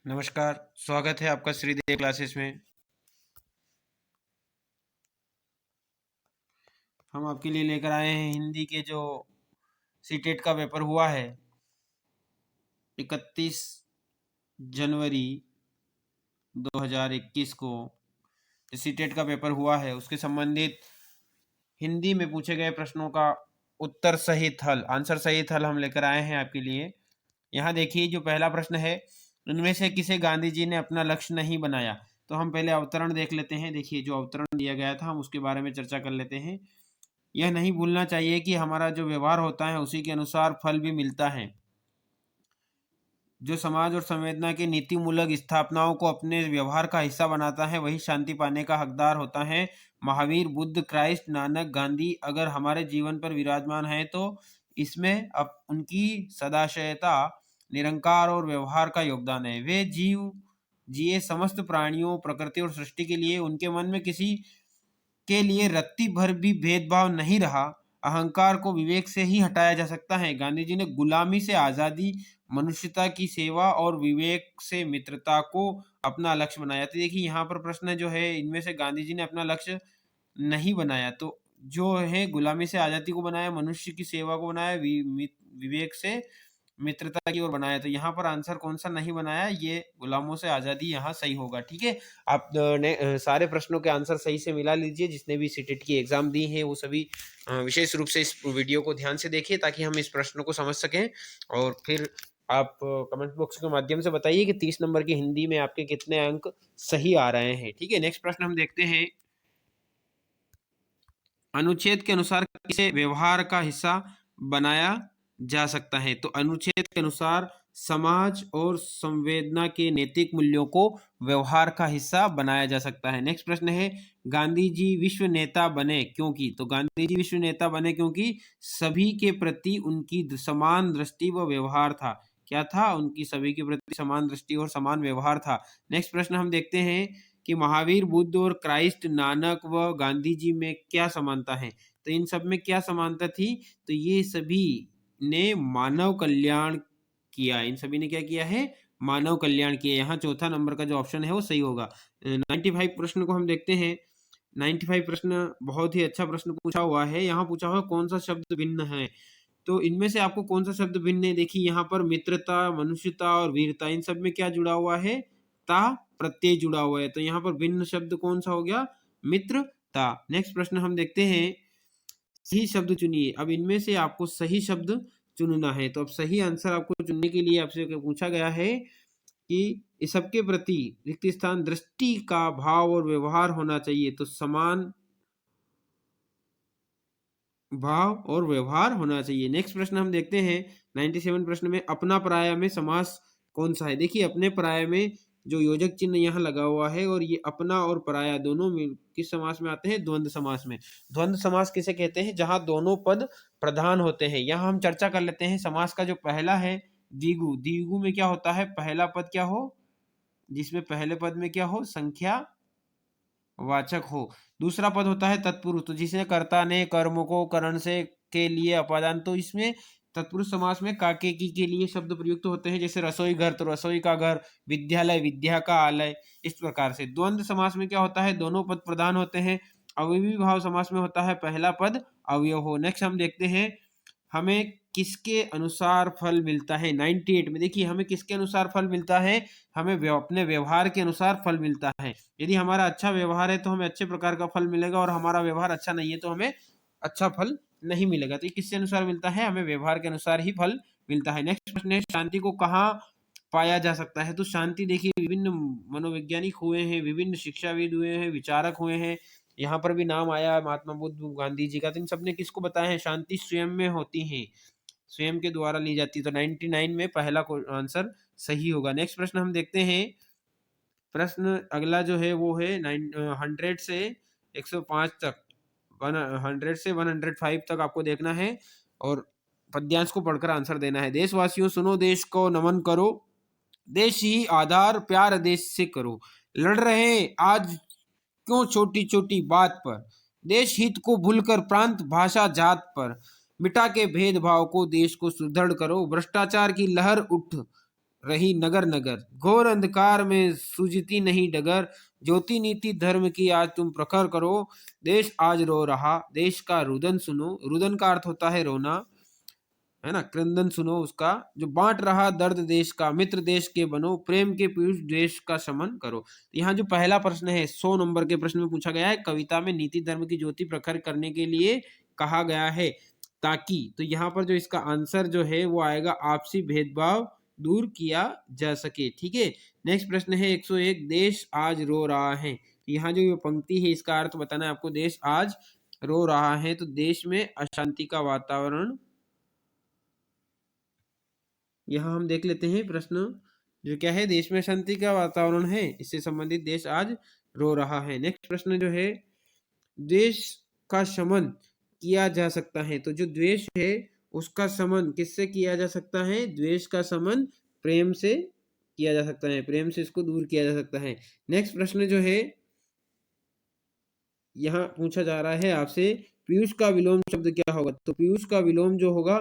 नमस्कार, स्वागत है आपका श्रीदेव क्लासेस में। हम आपके लिए लेकर आए हैं हिंदी के जो सीटेट का पेपर हुआ है 31 जनवरी 2021 को। जो सीटेट का पेपर हुआ है उसके संबंधित हिंदी में पूछे गए प्रश्नों का उत्तर सहित हल, आंसर सहित हल हम लेकर आए हैं आपके लिए। यहाँ देखिए, जो पहला प्रश्न है, इनमें से किसे गांधी जी ने अपना लक्ष्य नहीं बनाया। तो हम पहले अवतरण देख लेते हैं। देखिए, जो अवतरण दिया गया था हम उसके बारे में चर्चा कर लेते हैं। यह नहीं भूलना चाहिए कि हमारा जो व्यवहार होता है उसी के अनुसार फल भी मिलता है। जो समाज और संवेदना की नीति मूलक स्थापनाओं को अपने व्यवहार का हिस्सा बनाता है वही शांति पाने का हकदार होता है। महावीर, बुद्ध, क्राइस्ट, नानक, गांधी अगर हमारे जीवन पर विराजमान है तो इसमें अब उनकी सदाशयता, निरंकार और व्यवहार का योगदान है। वे जीव जिए समस्त प्राणियों, प्रकृति और सृष्टि के लिए। उनके मन में किसी के लिए रत्ती भर भी भेदभाव नहीं रहा। अहंकार को विवेक से ही हटाया जा सकता है। गांधी जी ने गुलामी से आज़ादी, मनुष्यता की सेवा और विवेक से मित्रता को अपना लक्ष्य बनाया। तो देखिए, यहाँ पर प्रश्न जो है, इनमें से गांधी जी ने अपना लक्ष्य नहीं बनाया। तो जो है, गुलामी से आज़ादी को बनाया, मनुष्य की सेवा को बनाया, विवेक से मित्रता की ओर बनाया। तो यहाँ पर आंसर कौन सा नहीं बनाया, ये गुलामों से आज़ादी यहाँ सही होगा। ठीक है, आप सारे प्रश्नों के आंसर सही से मिला लीजिए। जिसने भी सीटेट की एग्जाम दी है वो सभी विशेष रूप से इस वीडियो को ध्यान से देखिए ताकि हम इस प्रश्न को समझ सकें। और फिर आप कमेंट बॉक्स के माध्यम से बताइए कि 30 नंबर की हिंदी में आपके कितने अंक सही आ रहे हैं। ठीक है, नेक्स्ट प्रश्न हम देखते हैं। अनुच्छेद के अनुसार किसे व्यवहार का हिस्सा बनाया जा सकता है। तो अनुच्छेद के अनुसार समाज और संवेदना के नैतिक मूल्यों को व्यवहार का हिस्सा बनाया जा सकता है। नेक्स्ट प्रश्न है, गांधी जी विश्व नेता बने क्योंकि। तो गांधी जी विश्व नेता बने क्योंकि सभी के प्रति उनकी समान दृष्टि व व्यवहार था। क्या था? उनकी सभी के प्रति समान दृष्टि और समान व्यवहार था। नेक्स्ट प्रश्न हम देखते हैं कि महावीर, बुद्ध और क्राइस्ट, नानक व गांधी जी में क्या समानता है। तो इन सब में क्या समानता थी? तो ये सभी ने मानव कल्याण किया। इन सभी ने क्या किया है? मानव कल्याण किया। यहाँ चौथा नंबर का जो ऑप्शन है वो सही होगा। 95 प्रश्न को हम देखते हैं। 95 प्रश्न बहुत ही अच्छा प्रश्न पूछा हुआ है। यहाँ पूछा हुआ कौन सा शब्द भिन्न है। तो इनमें से आपको कौन सा शब्द भिन्न है? देखिए, यहाँ पर मित्रता, मनुष्यता और वीरता, इन सब में क्या जुड़ा हुआ है? ता प्रत्यय जुड़ा हुआ है। तो यहाँ पर भिन्न शब्द कौन सा हो गया? मित्रता। नेक्स्ट प्रश्न हम देखते हैं। सही शब्द चुनिए। अब इनमें से आपको सही शब्द चुनना है। तो अब सही आंसर आपको चुनने के लिए आपसे पूछा गया है कि इस सबके प्रति रिक्त स्थान दृष्टि का भाव और व्यवहार होना चाहिए। तो समान भाव और व्यवहार होना चाहिए। नेक्स्ट प्रश्न हम देखते हैं। 97 प्रश्न में अपना पराया में समास कौन सा है। देखिए, अपने पराया में जो योजक चिन्ह यहाँ लगा हुआ है और ये अपना और पराया दोनों में किस समास में आते हैं? द्वंद्व समास में। द्वंद्व समास किसे कहते हैं? जहां दोनों पद प्रधान होते हैं। यहाँ हम चर्चा कर लेते हैं। समास का जो पहला है द्विगु। द्विगु में क्या होता है? पहला पद क्या हो? जिसमें पहले पद में क्या हो? संख्या वाचक हो। दूसरा पद होता है तत्पुरुष। तो जिसने कर्ता ने कर्म को करण से के लिए अपादान। तो इसमें तत्पुरुष समास में काके की के लिए शब्द प्रयुक्त होते हैं। जैसे रसोई घर, तो रसोई का घर, विद्यालय, विद्या का आलय। इस प्रकार से द्वंद्व समास में क्या होता है? दोनों पद प्रधान होते हैं। अव्ययी भाव समास में होता है पहला पद अवयव हो। नेक्स्ट हम देखते हैं, हमें किसके अनुसार फल मिलता है। 98 में देखिए, हमें किसके अनुसार फल मिलता है? हमें अपने व्यवहार के अनुसार फल मिलता है। यदि हमारा अच्छा व्यवहार है तो हमें अच्छे प्रकार का फल मिलेगा, और हमारा व्यवहार अच्छा नहीं है तो हमें अच्छा फल नहीं मिलेगा। तो ये किसके अनुसार मिलता है? हमें व्यवहार के अनुसार ही फल मिलता है। नेक्स्ट प्रश्न है, शांति को कहाँ पाया जा सकता है। तो शांति देखिए, विभिन्न मनोवैज्ञानिक हुए हैं, विभिन्न शिक्षाविद हुए हैं, विचारक हुए हैं। यहाँ पर भी नाम आया महात्मा बुद्ध, गांधी जी का। तो इन सबने किसको बताया है? शांति स्वयं में होती है, स्वयं के द्वारा ली जाती है। तो 99 में पहला आंसर सही होगा। नेक्स्ट प्रश्न हम देखते हैं। प्रश्न अगला जो है वो है 100 से 105 तक, 100 से 105 तक आपको देखना है और पद्यांश को पढ़कर आंसर देना है। देशवासियों सुनो, देश को नमन करो, देश ही आधार, प्यार देश से करो। लड़ रहे आज क्यों छोटी छोटी बात पर, देश हित को भूलकर प्रांत भाषा जात पर, मिटा के भेदभाव को देश को सुदृढ़ करो। भ्रष्टाचार की लहर उठ रही नगर नगर, घोर अंधकार में सूझती नहीं डगर, ज्योति नीति धर्म की आज तुम प्रखर करो, देश आज रो रहा देश का रुदन सुनो, रुदन का अर्थ होता है रोना, है ना, क्रंदन सुनो उसका, जो बांट रहा दर्द देश का, मित्र देश के बनो, प्रेम के पीयूष देश का शमन करो। तो यहाँ जो पहला प्रश्न है 100 नंबर के प्रश्न में पूछा गया है, कविता में नीति धर्म की ज्योति प्रखर करने के लिए कहा गया है ताकि, तो यहाँ पर जो इसका आंसर जो है वो आएगा आपसी भेदभाव दूर किया जा सके। ठीक है, नेक्स्ट प्रश्न है 101, देश आज रो रहा है। यहाँ जो ये पंक्ति है इसका अर्थ बताना है आपको, देश आज रो रहा है तो देश में अशांति का वातावरण, यहाँ हम देख लेते हैं प्रश्न जो क्या है, देश में शांति का वातावरण है, इससे संबंधित देश आज रो रहा है। नेक्स्ट प्रश्न जो है, द्वेष का शमन किया जा सकता है, तो जो द्वेष है उसका शमन किससे किया जा सकता है, द्वेष का शमन प्रेम से किया जा सकता है, प्रेम से इसको दूर किया जा सकता है। नेक्स्ट प्रश्न जो है यहाँ पूछा जा रहा है आपसे, पीयूष का विलोम शब्द क्या होगा, तो पीयूष का विलोम जो होगा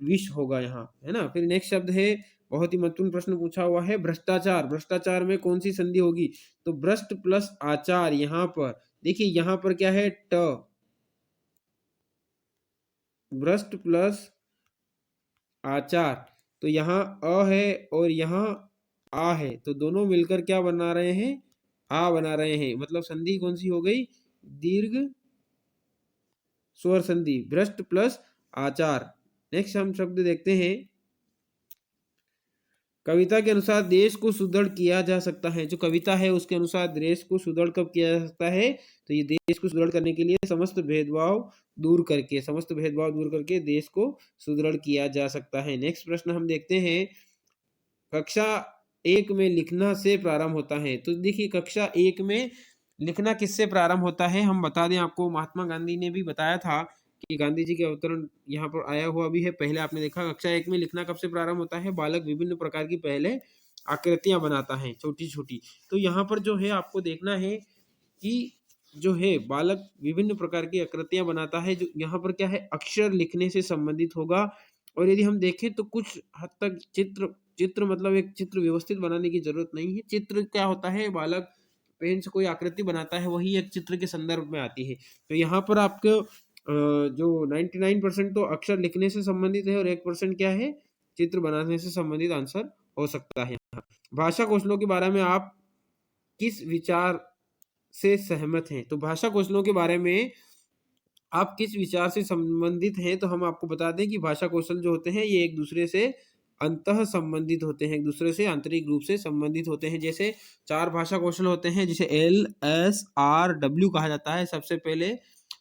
विष होगा यहाँ, है ना। फिर नेक्स्ट शब्द है, बहुत ही महत्वपूर्ण प्रश्न पूछा हुआ है, भ्रष्टाचार, भ्रष्टाचार में कौन सी संधि होगी, तो भ्रष्ट प्लस आचार, यहाँ पर देखिए यहाँ पर क्या है ट, भ्रष्ट प्लस आचार, तो यहाँ अ है और यहाँ आ है, तो दोनों मिलकर क्या बना रहे हैं, आ बना रहे हैं, मतलब संधि कौन सी हो गई, दीर्घ स्वर संधि, भ्रष्ट प्लस आचार। नेक्स्ट हम शब्द देखते हैं, कविता के अनुसार देश को सुदृढ़ किया जा सकता है, जो कविता है उसके अनुसार देश को सुदृढ़ कब किया जा सकता है, तो ये देश को सुदृढ़ करने के लिए समस्त भेदभाव दूर करके, समस्त भेदभाव दूर करके देश को सुदृढ़ किया जा सकता है। नेक्स्ट प्रश्न हम देखते हैं, कक्षा 1 में लिखना से प्रारंभ होता है, तो देखिए कक्षा 1 में लिखना किससे प्रारंभ होता है, हम बता दें आपको, महात्मा गांधी ने भी बताया था कि गांधी जी के अवतरण यहाँ पर आया हुआ भी है, पहले आपने देखा कक्षा 1 में लिखना कब से प्रारंभ होता है, बालक विभिन्न प्रकार की पहले आकृतियां बनाता है छोटी छोटी, तो यहाँ पर जो है आपको देखना है कि जो है बालक विभिन्न प्रकार की आकृतियां बनाता है, जो यहाँ पर क्या है अक्षर लिखने से संबंधित होगा। और यदि हम देखें तो कुछ हद तक चित्र मतलब एक चित्र व्यवस्थित बनाने की जरूरत नहीं है, चित्र क्या होता है, बालक पेन से कोई आकृति बनाता है वही एक चित्र के संदर्भ में आती है। तो यहाँ पर आपको जो 99% तो अक्षर लिखने से संबंधित है और 1% क्या है, चित्र बनाने से संबंधित आंसर हो सकता है। भाषा कौशलों के बारे में आप किस विचार से सहमत हैं, तो भाषा कौशलों के बारे में आप किस विचार से संबंधित हैं, तो हम आपको बता दें कि भाषा कौशल जो होते हैं ये एक दूसरे से अंतः संबंधित होते हैं, एक दूसरे से आंतरिक रूप से संबंधित होते हैं। जैसे 4 भाषा कौशल होते हैं जिसे LSRW कहा जाता है। सबसे पहले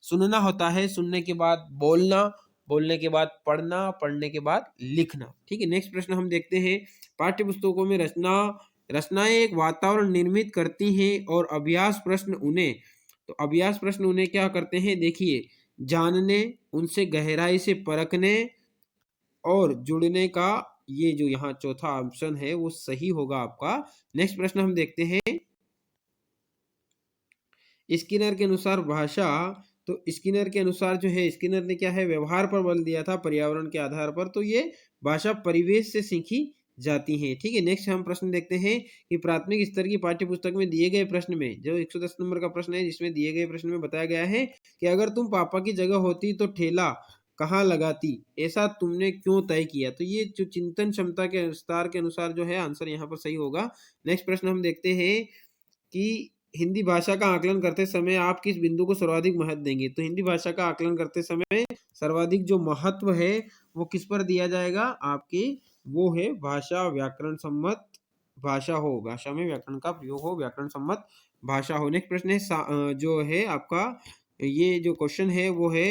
सुनना होता है, सुनने के बाद बोलना, बोलने के बाद पढ़ना, पढ़ने के बाद लिखना। ठीक है, नेक्स्ट प्रश्न हम देखते हैं, पाठ्य पुस्तकों में रचनाएं एक वातावरण निर्मित करती हैं और अभ्यास प्रश्न उन्हें, तो अभ्यास प्रश्न उन्हें क्या करते हैं, देखिए जानने, उनसे गहराई से परखने और जुड़ने का, ये जो यहाँ चौथा ऑप्शन है वो सही होगा आपका। नेक्स्ट प्रश्न हम देखते हैं, स्किनर के अनुसार भाषा, तो स्किनर के अनुसार जो है, स्किनर ने क्या है व्यवहार पर बल दिया था पर्यावरण के आधार पर, तो ये भाषा परिवेश से सीखी जाती है। ठीक है, नेक्स्ट हम प्रश्न देखते हैं कि प्राथमिक स्तर की पाठ्य पुस्तक में दिए गए प्रश्न में, जो 110 नंबर का प्रश्न है जिसमें दिए गए प्रश्न में बताया गया है कि अगर तुम पापा की जगह होती तो ठेला कहाँ लगाती, ऐसा तुमने क्यों तय किया, तो ये जो चिंतन क्षमता के विस्तार के अनुसार जो है आंसर यहाँ पर सही होगा। नेक्स्ट प्रश्न हम देखते हैं कि हिंदी भाषा का आकलन करते समय आप किस बिंदु को सर्वाधिक महत्व देंगे, तो हिंदी भाषा का आकलन करते समय सर्वाधिक जो महत्व है वो किस पर दिया जाएगा आपकी, वो है भाषा व्याकरण सम्मत भाषा हो, भाषा में व्याकरण का प्रयोग हो, व्याकरण सम्मत भाषा हो। नेक्स्ट प्रश्न है जो है आपका, ये जो क्वेश्चन है वो है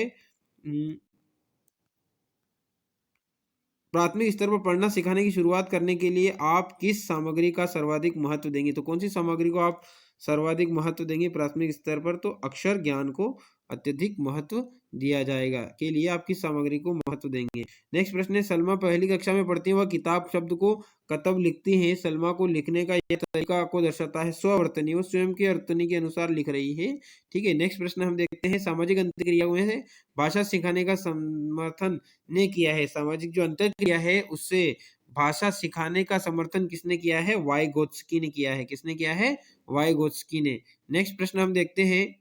प्राथमिक स्तर पर पढ़ना सिखाने की शुरुआत करने के लिए आप किस सामग्री का सर्वाधिक महत्व देंगे, तो कौन सी सामग्री को आप सर्वाधिक महत्व देंगे प्राथमिक स्तर पर, तो अक्षर ज्ञान को अत्यधिक महत्व दिया जाएगा के लिए आप किस सामग्री को महत्व देंगे। नेक्स्ट प्रश्न है, सलमा पहली कक्षा में पढ़ती है, वह किताब शब्द को कतब लिखती है, सलमा को लिखने का यह तरीका को दर्शाता है स्ववर्तनी, वो स्वयं की वर्तनी के अनुसार लिख रही है। ठीक है, नेक्स्ट प्रश्न हम देखते हैं, सामाजिक अंतर्क्रिया में भाषा सिखाने का समर्थन ने किया है, सामाजिक जो अंतर्क्रिया है उससे भाषा सिखाने का समर्थन किसने किया है? वाइगोत्स्की ने किया है। किसने किया है? वाइगोत्स्की ने। नेक्स्ट प्रश्न हम देखते हैं,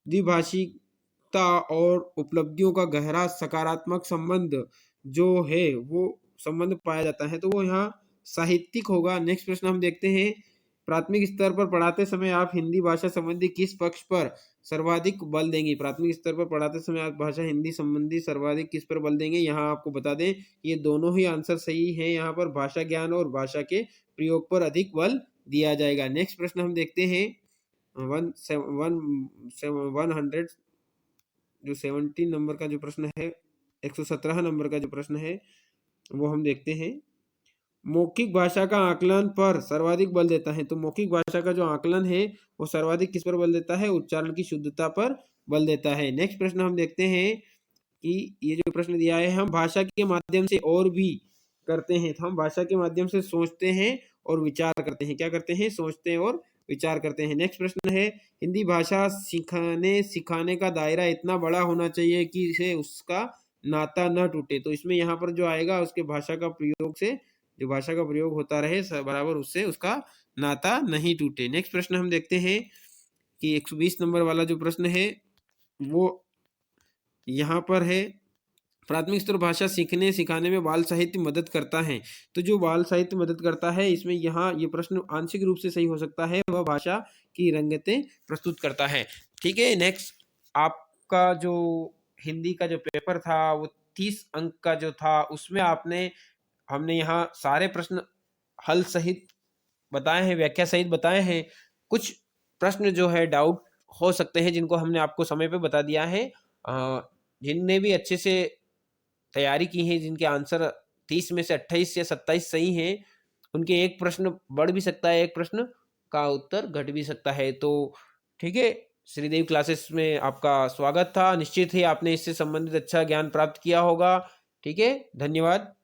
द्विभाषिकता और उपलब्धियों का गहरा सकारात्मक संबंध जो है वो संबंध पाया जाता है, तो वो यहाँ साहित्यिक होगा। नेक्स्ट प्रश्न हम देखते हैं, प्राथमिक स्तर पर पढ़ाते समय आप हिंदी भाषा संबंधी किस पक्ष पर सर्वाधिक बल देंगे? प्राथमिक स्तर पर पढ़ाते समय आप भाषा हिंदी संबंधी सर्वाधिक किस पर बल देंगे? यहाँ आपको बता दें ये दोनों ही आंसर सही है। यहाँ पर भाषा ज्ञान और भाषा के प्रयोग पर अधिक बल दिया जाएगा। नेक्स्ट प्रश्न हम देखते हैं, 100 जो 17 नंबर का जो प्रश्न है, 117 नंबर का जो प्रश्न है वो हम देखते हैं, मौखिक भाषा का आकलन पर सर्वाधिक बल देता है। तो मौखिक भाषा का जो आकलन है वो सर्वाधिक किस पर बल देता है? उच्चारण की शुद्धता पर बल देता है। नेक्स्ट प्रश्न हम देखते हैं कि ये जो प्रश्न दिया है, हम भाषा के माध्यम से और भी करते हैं, तो हम भाषा के माध्यम से सोचते हैं और विचार करते हैं। क्या करते हैं? सोचते हैं और विचार करते हैं। नेक्स्ट प्रश्न है, हिंदी भाषा सिखाने का दायरा इतना बड़ा होना चाहिए कि इसे उसका नाता न टूटे। तो इसमें यहाँ पर जो आएगा उसके भाषा का प्रयोग से, जो भाषा का प्रयोग होता रहे बराबर, उससे उसका नाता नहीं टूटे। नेक्स्ट प्रश्न हम देखते हैं कि 120 नंबर वाला जो प्रश्न है वो यहाँ पर है, प्राथमिक स्तर भाषा सीखने सिखाने में बाल साहित्य मदद करता है। तो जो बाल साहित्य मदद करता है, इसमें यहाँ ये प्रश्न आंशिक रूप से सही हो सकता है, वह भाषा की रंगतें प्रस्तुत करता है। ठीक है, नेक्स्ट आपका जो हिंदी का जो पेपर था वो 30 अंक का जो था, उसमें हमने यहाँ सारे प्रश्न हल सहित बताए हैं, व्याख्या सहित बताए हैं। कुछ प्रश्न जो है डाउट हो सकते हैं जिनको हमने आपको समय पे बता दिया है। जिनने भी अच्छे से तैयारी की है, जिनके आंसर 30 में से 28 या 27 सही हैं, उनके एक प्रश्न बढ़ भी सकता है, एक प्रश्न का उत्तर घट भी सकता है। तो ठीक है, श्रीदेव क्लासेस में आपका स्वागत था। निश्चित ही आपने इससे संबंधित अच्छा ज्ञान प्राप्त किया होगा। ठीक है, धन्यवाद।